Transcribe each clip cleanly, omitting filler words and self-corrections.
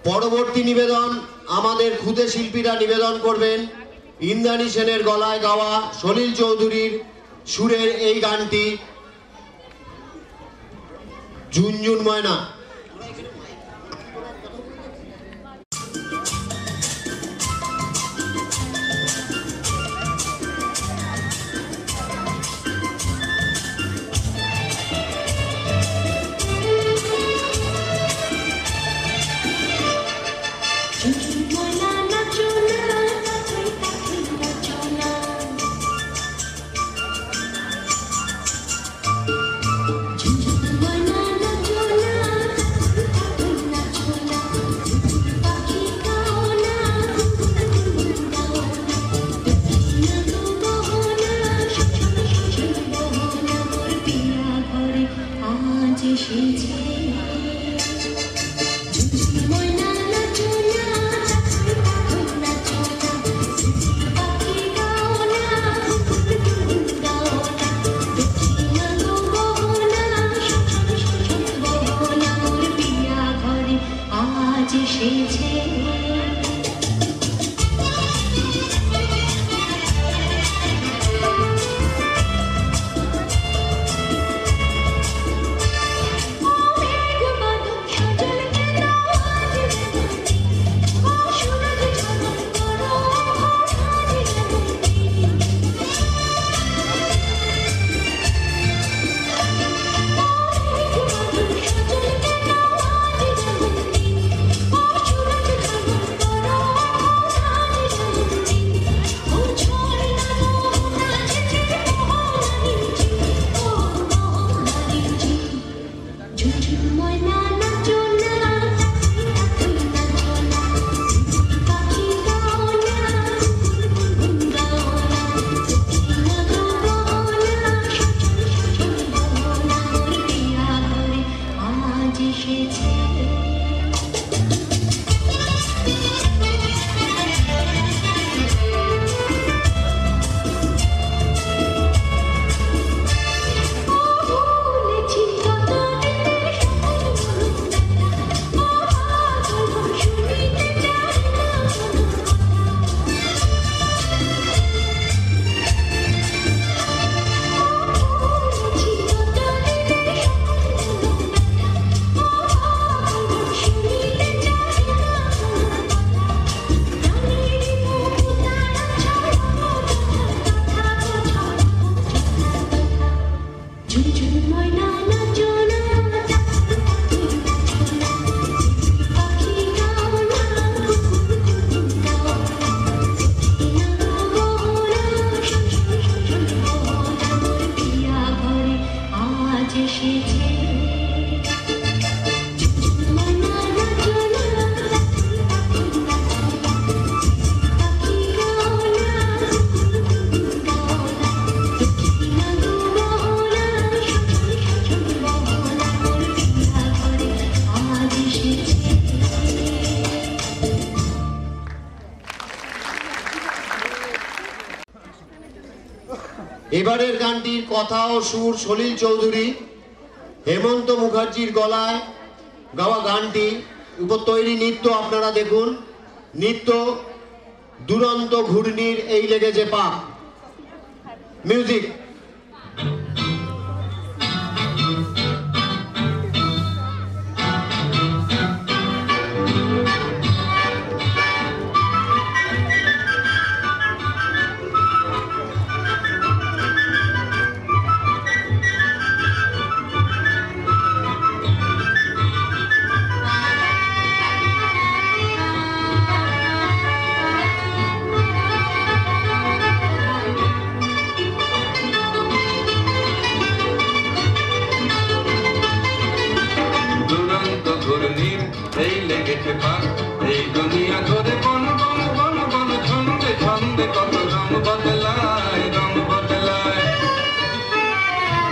পরবর্তী নিবেদন আমাদের খুদে শিল্পীরা নিবেদন করবেন ইন্দ্রাণী সেনের গলায় গাওয়া সলিল চৌধুরীর সুরের এই গানটি ঝুনঝুন ময়না। এবারের গানটির কথা ও সুর সলিল চৌধুরী, হেমন্ত মুখার্জির গলায় গাওয়া গানটি উপর তৈরি নৃত্য আপনারা দেখুন। নৃত্য দুরন্ত ঘূর্ণির এই লেগেছে পা। মিউজিক। এই লেগেছে পাক এই দুনিয়া ধরে বন বন বন বন ছন্দে ছন্দে কত রং বদলায় রং বদলায়।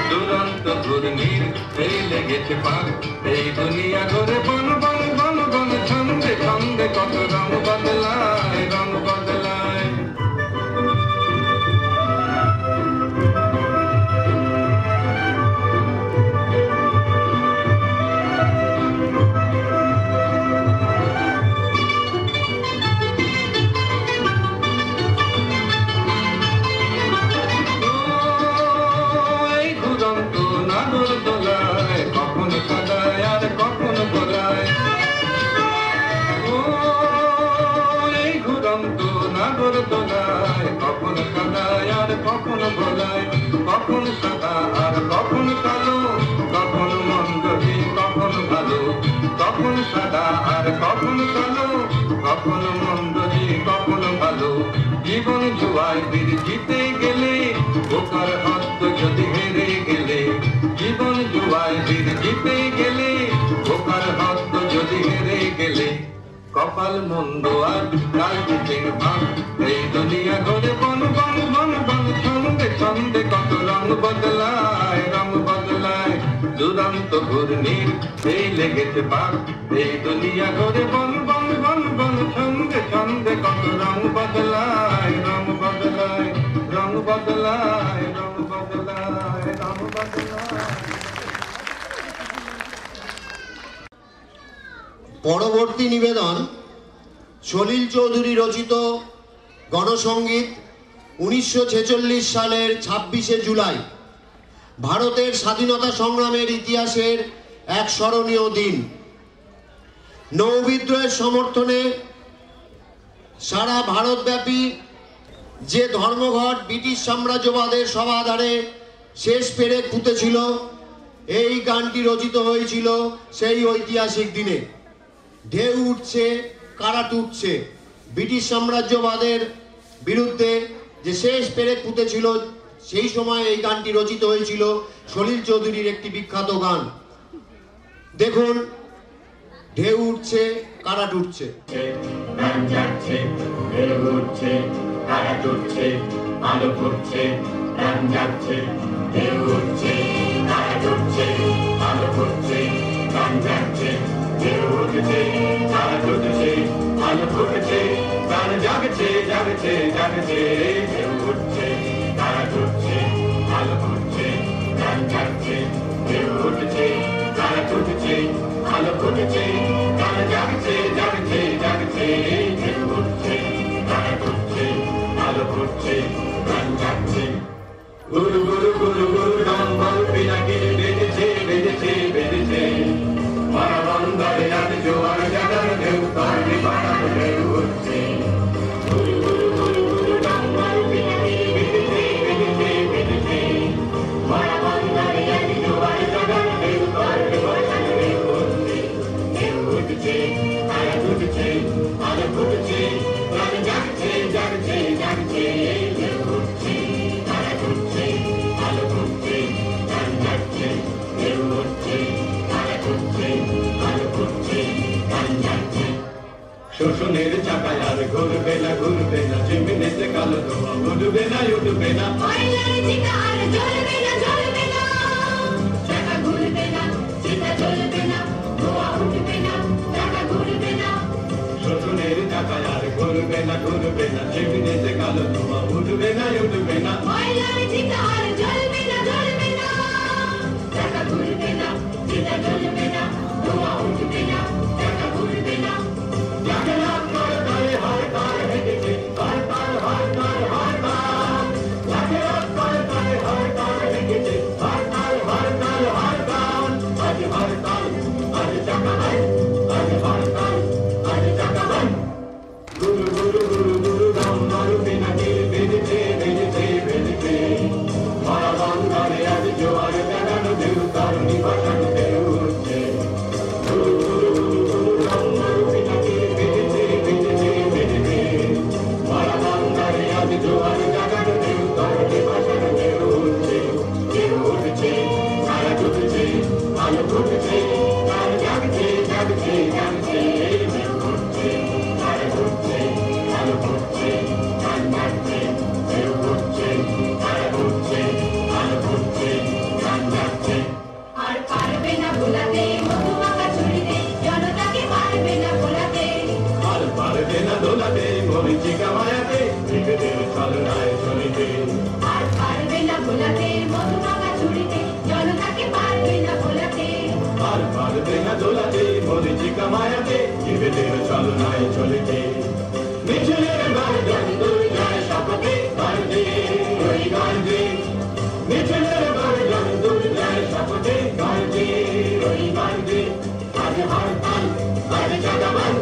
দুরন্ত ঘূর্ণির এই লেগেছে পাক এই দুনিয়া ধরে বন বন বন বন ছন্দে ছন্দে কত রং বদলায় রং বদলায়। কখন সাদা আর কখন কালো, কখন মন্দ যে কখন ভালো। জীবন জুয়ায় বীর জিতে গেলে, বোকার হস্ত যদি হেরে গেলে। জীবন জুয়ায় বীর জিতে গেলে, বোকার হস্ত যদি হেরে গেলে। কপাল মন্দ আর কাল চিটিং ভাব, এই দুনিয়া ঘরে বন বন বন বন। ছন্দে ছন্দে কত রং বদলায়, রং বদলায়। দুরন্ত ঘূর্ণির এই লেগেছে পাক, এই দুনিয়া ঘরে বন বন বন বন। ছন্দে ছন্দে কত রং বদলায়, রং বদলায়, রং বদলায়, রং বদলায়, রং বদলায়। পরবর্তী নিবেদন সলিল চৌধুরী রচিত গণসঙ্গীত 1946 সালের 26শে জুলাই, ভারতের স্বাধীনতা সংগ্রামের ইতিহাসের এক স্মরণীয় দিন। নৌবিদ্রোহের সমর্থনে সারা ভারতব্যাপী যে ধর্মঘট ব্রিটিশ সাম্রাজ্যবাদের সভাধারে শেষ পেরেক পুঁতেছিল, এই গানটি রচিত হয়েছিল সেই ঐতিহাসিক দিনে। ঢেউ উঠছে, কারা টুটছে, ব্রিটিশ সাম্রাজ্যবাদের বিরুদ্ধে যে শেষ পেরেক পুঁতেছিল, সেই সময় এই গানটি রচিত হয়েছিল সলিল চৌধুরীর একটি বিখ্যাত গান। দেখুন, ঢেউ উঠছে, কারা টুটছে। গান যাচ্ছে, ঢেউ উঠছে, কারা টুটছে, আলো ফুটছে। গান যাচ্ছে, ঢেউ উঠছে, কারা টুটছে, আলো ফুটছে। গান যাচ্ছে, ঢেউ উঠছে, কারা টুটছে, আলো ফুটছে। গান জাগছে, জাগছে, জাগছে। ঢেউ উঠছে, কারা টুটছে, আলো ফুটছে। গান যাচ্ছে, ঢেউ উঠছে, কারা টুটছে, আলো ফুটছে। গান জাগছে, জাগছে, জাগছে। ঢেউ উঠছে, কারা টুটছে, আলো ফুটছে। গান যাচ্ছে। গুরু গুরু গুরু গুরু ডম্বল পিনাকির বেজেছে, বেজেছে, বেজেছে। মারা বন্দরে আজ জোয়ার জাগার ঢেউ, তরলি পাঠানো ঢেউ উঠছে। গুরু গুরু গুরু গুরু ডম্বল পিনাকির বেজেছে, বেজেছে, বেজেছে। মারা বন্দরে আজ জোয়ার জাগার ঢেউ, তরলি পাঠানো ঢেউ উঠছে। ঢেউ উঠছে, কারা টুটছে, আলো ফুটছে। গান জাগছে, জাগছে, জাগছে। ঢেউ উঠছে, কারা টুটছে, আলো ফুটছে। গান যাচ্ছে, ঢেউ উঠছে, কারা টুটছে, আলো ফুটছে। গান যাচ্ছে। শোষণের চাকায় আর ঘুরবে না, ঘুরবে না। চিমনিতে কালো ধোঁয়া উঠবে না, উঠবে না। ময়লার চিতা আর জ্বলবে না, জ্বলবে না। চাকা ঘুরবে না, চিতা জ্বলবে না, ধোঁয়া উঠবে না, চাকা ঘুরবে না। শোষণের চাকায় আর ঘুরবে না, ঘুরবে না। চিমনিতে কালো ধোঁয়া উঠবে না, উঠবে না। ময়লার চিতা আর জ্বলবে না, জ্বলবে না। চাকা ঘুরবে না, চিতা জ্বলবে না, ধোঁয়া উঠবে না, চাকা ঘুরবে না। লাগে রাত করে করে হয় তার হেঁটেছে, তার তার হয় তার হয় তার। লাগে রাত করে করে হয় তার হেঁটেছে, তার তার হয় তার হয় তার। আজ হয় তার, আজ চাকা হয়, আজ হয় তার, আজ চাকা হয়। গুরু গুরু গুরু গুরু ডম্বল পিনাকির বেজেছে, বেজেছে, বেজেছে। মারা বন্দরে আজ জোয়ার জাগানো ঢেউ, তরুণী ভাসানো ঢেউ উঠছে। গুরু গুরু গুরু গুরু ডম্বল পিনাকির বেজেছে, বেজেছে, বেজেছে। মারা বন্দরে আজ জোয়ার জাগানো ঢেউ, তরুণী ভাসানো ঢেউ উঠছে। ঢেউ উঠছে, কারা টুটছে, আলো ফুটছে। গান জাগছে, জাগছে, জাগছে। ঢেউ উঠছে, কারা টুটছে, আলো ফুটছে। গান যাচ্ছে, ঢেউ উঠছে, কারা টুটছে, আলো ফুটছে। গান যাচ্ছে। আর পারবে না ভোলাতে, মধুমাখা ছুরিতে, জনতাকে পারবে না ভোলাতে। আর পারবে না দোলাতে, মরিচিকা মায়াতে, বিবেদের ছলনায় চলিতে। আর পারবে না ভোলাতে, মধুমাখা ছুরিতে, জনতাকে পারবে না ভোলাতে। আর পারবে না দোলাতে, মরিচিকা মায়াতে, বিবেদের ছলনায় চলিতে। মিছিলের গর্জন দুর্জয় শপথে, গর্জে, ওই গর্জে। মিছিলের গর্জন দুর্জয় শপথে, গর্জে, ওই গর্জে। আজ হরতাল, আজ জাগাবান।